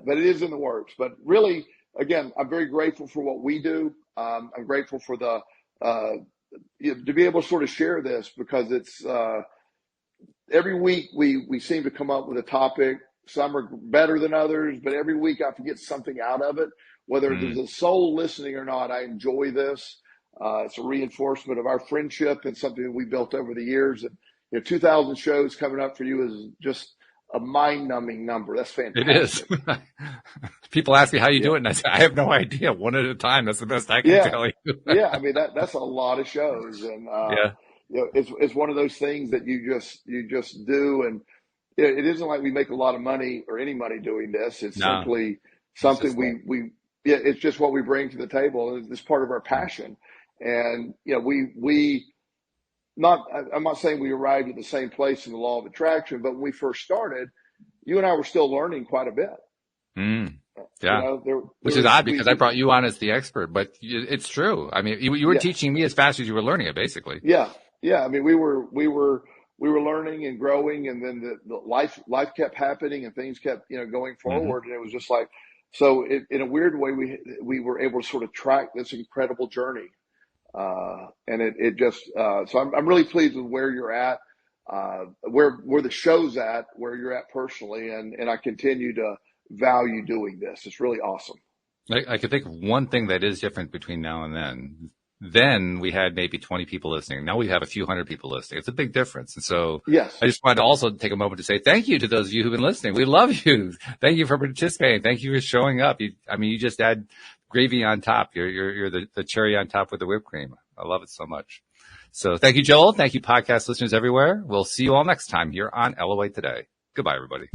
it is in the works. But really, again, I'm very grateful for what we do. I'm grateful for to be able to sort of share this, because it's every week we seem to come up with a topic. Some are better than others, but every week I get something out of it. Whether there's a soul listening or not, I enjoy this. It's a reinforcement of our friendship and something that we built over the years. And 2,000 shows coming up for you is just a mind-numbing number. That's fantastic. It is. People ask me how you do it, and I say, I have no idea. One at a time. That's the best I can tell you. Yeah, I mean that's a lot of shows, and it's one of those things that you just do, and it isn't like we make a lot of money or any money doing this. It's simply something it's just what we bring to the table. It's part of our passion. And, I'm not saying we arrived at the same place in the law of attraction, but when we first started, you and I were still learning quite a bit. Yeah. Which is odd, because I brought you on as the expert, but it's true. I mean, you were teaching me as fast as you were learning it, basically. Yeah. I mean, we were learning and growing, and then the life kept happening, and things kept, going forward. And it was just like, so in a weird way, we were able to sort of track this incredible journey. And it just, so I'm really pleased with where you're at, where the show's at, where you're at personally. And I continue to value doing this. It's really awesome. I could think of one thing that is different between now and then. Then we had maybe 20 people listening. Now we have a few hundred people listening. It's a big difference. And so yes. I just wanted to also take a moment to say thank you to those of you who've been listening. We love you. Thank you for participating. Thank you for showing up. You just add gravy on top. You're the cherry on top with the whipped cream. I love it so much. So thank you, Joel. Thank you, podcast listeners everywhere. We'll see you all next time here on LOA Today. Goodbye, everybody.